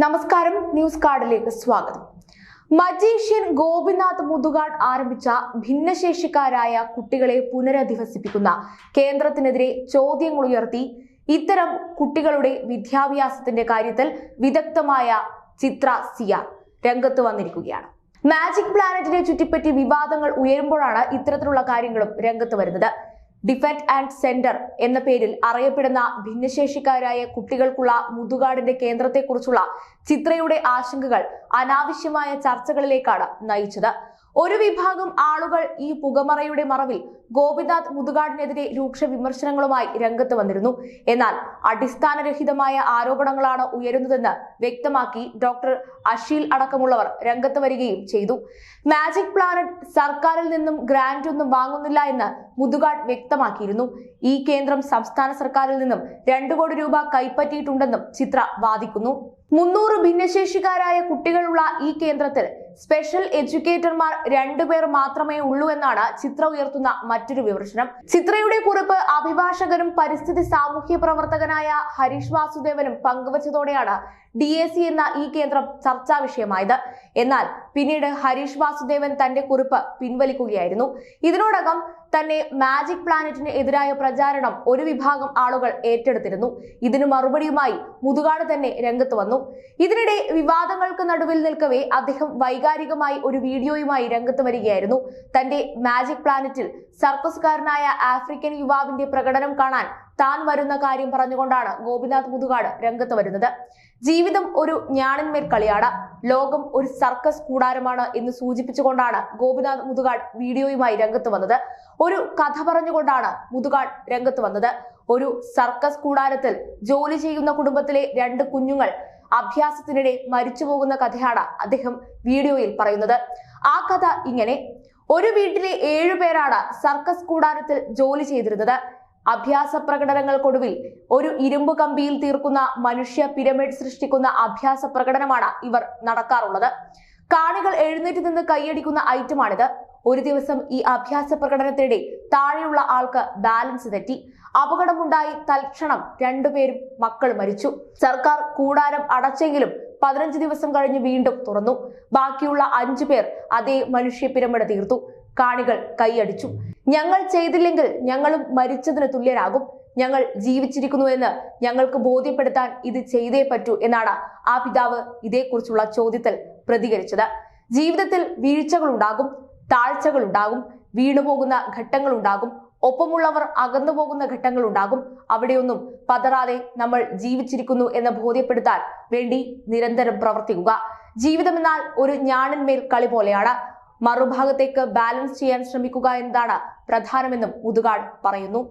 നമസ്കാരം, ന്യൂസ് കാർഡിലേക്ക് സ്വാഗതം. മജീഷ്യൻ ഗോപിനാഥ് മുതുകാട് ആരംഭിച്ച ഭിന്നശേഷിക്കാരായ കുട്ടികളെ പുനരധിവസിപ്പിക്കുന്ന കേന്ദ്രത്തിനെതിരെ ചോദ്യങ്ങൾ ഉയർത്തി ഇത്തരം കുട്ടികളുടെ വിദ്യാഭ്യാസത്തിന്റെ കാര്യത്തിൽ വിദഗ്ധമായ ചിത്ര സിയാർ രംഗത്ത് വന്നിരിക്കുകയാണ്. മാജിക് പ്ലാനറ്റിനെ ചുറ്റിപ്പറ്റി വിവാദങ്ങൾ ഉയരുമ്പോഴാണ് ഇത്തരത്തിലുള്ള കാര്യങ്ങളും രംഗത്ത് വരുന്നത്. ഡിഫൻഡ് ആൻഡ് സെന്റർ എന്ന പേരിൽ അറിയപ്പെടുന്ന ഭിന്നശേഷിക്കാരായ കുട്ടികൾക്കുള്ള മുതുകാടിന്റെ കേന്ദ്രത്തെക്കുറിച്ചുള്ള ചിത്രയുടെ ആശങ്കകൾ അനാവശ്യമായ ചർച്ചകളിലേക്കാണ് നയിച്ചത്. ഒരു വിഭാഗം ആളുകൾ ഈ പുകമറയുടെ മറവിൽ ഗോപിനാഥ് മുതുകാടിനെതിരെ രൂക്ഷ വിമർശനങ്ങളുമായി രംഗത്ത് വന്നിരുന്നു. എന്നാൽ അടിസ്ഥാനരഹിതമായ ആരോപണങ്ങളാണ് ഉയരുന്നതെന്ന് വ്യക്തമാക്കി ഡോക്ടർ അഷീൽ അടക്കമുള്ളവർ രംഗത്ത് വരികയും ചെയ്തു. മാജിക് പ്ലാനറ്റ് സർക്കാരിൽ നിന്നും ഗ്രാന്റ് ഒന്നും വാങ്ങുന്നില്ല എന്ന് മുതുകാട് വ്യക്തമാക്കിയിരുന്നു. ഈ കേന്ദ്രം സംസ്ഥാന സർക്കാരിൽ നിന്നും 2 കോടി രൂപ കൈപ്പറ്റിയിട്ടുണ്ടെന്നും ചിത്ര വാദിക്കുന്നു. 300 ഭിന്നശേഷിക്കാരായ കുട്ടികളുള്ള ഈ കേന്ദ്രത്തിൽ സ്പെഷ്യൽ എഡ്യൂക്കേറ്റർമാർ 2 പേർ മാത്രമേ ഉള്ളൂ എന്നാണ് ചിത്ര ഉയർത്തുന്ന മറ്റൊരു വിമർശനം. ചിത്രയുടെ കുറിപ്പ് അഭിഭാഷകനും പരിസ്ഥിതി സാമൂഹ്യ പ്രവർത്തകനായ ഹരീഷ് വാസുദേവനും പങ്കുവച്ചതോടെയാണ് DAC എന്ന ഈ കേന്ദ്രം ചർച്ചാ വിഷയമായത്. എന്നാൽ പിന്നീട് ഹരീഷ് വാസുദേവൻ തന്റെ കുറിപ്പ് പിൻവലിക്കുകയായിരുന്നു. ഇതിനോടകം തന്നെ മാജിക് പ്ലാനറ്റിന് എതിരായ പ്രചാരണം ഒരു വിഭാഗം ആളുകൾ ഏറ്റെടുത്തിരുന്നു. ഇതിനു മറുപടിയുമായി മുതുകാട് തന്നെ രംഗത്ത് വന്നു. ഇതിനിടെ വിവാദങ്ങൾക്ക് നടുവിൽ നിൽക്കവേ അദ്ദേഹം വൈകാരികമായി ഒരു വീഡിയോയുമായി രംഗത്ത് വരികയായിരുന്നു. തന്റെ മാജിക് പ്ലാനറ്റിൽ സർക്കസുകാരനായ ആഫ്രിക്കൻ യുവാവിന്റെ പ്രകടനം കാണാൻ താൻ വരുന്ന കാര്യം പറഞ്ഞുകൊണ്ടാണ് ഗോപിനാഥ് മുതുകാട് രംഗത്ത് വരുന്നത്. ജീവിതം ഒരു ഞാണിന്മേൽ കളിയാണ്, ലോകം ഒരു സർക്കസ് കൂടാരമാണ് എന്ന് സൂചിപ്പിച്ചുകൊണ്ടാണ് ഗോപിനാഥ് മുതുകാട് വീഡിയോയുമായി രംഗത്ത് വന്നത്. ഒരു കഥ പറഞ്ഞുകൊണ്ടാണ് മുതുകാട് രംഗത്ത് വന്നത്. ഒരു സർക്കസ് കൂടാരത്തിൽ ജോലി ചെയ്യുന്ന കുടുംബത്തിലെ 2 കുഞ്ഞുങ്ങൾ അഭ്യാസത്തിനിടെ മരിച്ചുപോകുന്ന കഥയാണ് അദ്ദേഹം വീഡിയോയിൽ പറയുന്നത്. ആ കഥ ഇങ്ങനെ: ഒരു വീട്ടിലെ 7 പേരാണ് സർക്കസ് കൂടാരത്തിൽ ജോലി ചെയ്തിരുന്നത്. അഭ്യാസ പ്രകടനങ്ങൾക്കൊടുവിൽ ഒരു ഇരുമ്പ് കമ്പിയിൽ തീർക്കുന്ന മനുഷ്യ പിരമിഡ് സൃഷ്ടിക്കുന്ന അഭ്യാസ പ്രകടനമാണ് ഇവർ നടക്കാറുള്ളത്. കാണികൾ എഴുന്നേറ്റ് നിന്ന് കൈയടിക്കുന്ന ഐറ്റമാണിത്. ഒരു ദിവസം ഈ അഭ്യാസ പ്രകടനത്തിനിടെ താഴെയുള്ള ആൾക്ക് ബാലൻസ് തെറ്റി. അപകടമുണ്ടായി. തൽക്ഷണം 2 പേരും മക്കൾ മരിച്ചു. സർക്കാർ കൂടാരം അടച്ചെങ്കിലും 15 ദിവസം കഴിഞ്ഞ് വീണ്ടും തുറന്നു. ബാക്കിയുള്ള 5 പേർ അതേ മനുഷ്യ പിരമിഡ് തീർത്തു. കാണികൾ കൈയടിച്ചു. ഞങ്ങൾ ചെയ്തില്ലെങ്കിൽ ഞങ്ങളും മരിച്ചതിന് തുല്യരാകും. ഞങ്ങൾ ജീവിച്ചിരിക്കുന്നു എന്ന് ഞങ്ങൾക്ക് ബോധ്യപ്പെടുത്താൻ ഇത് ചെയ്തേ പറ്റൂ എന്നാണ് ആ പിതാവ് ഇതേക്കുറിച്ചുള്ള ചോദ്യത്തിൽ പ്രതികരിച്ചത്. ജീവിതത്തിൽ വീഴ്ചകളുണ്ടാകും, താഴ്ചകളുണ്ടാകും, വീണുപോകുന്ന ഘട്ടങ്ങളുണ്ടാകും, ഒപ്പമുള്ളവർ അകന്നു പോകുന്ന ഘട്ടങ്ങളുണ്ടാകും. അവിടെയൊന്നും പതറാതെ നമ്മൾ ജീവിച്ചിരിക്കുന്നു എന്ന് ബോധ്യപ്പെടുത്താൻ വേണ്ടി നിരന്തരം പ്രവർത്തിക്കുക. ജീവിതമെന്നാൽ ഒരു ഞാണിന്മേൽ കളി പോലെയാണ്. മറുഭാഗത്തേക്ക് ബാലൻസ് ചെയ്യാൻ ശ്രമിക്കുക എന്നതാണ് പ്രധാനമെന്നും മുതുകാട് പറയുന്നു.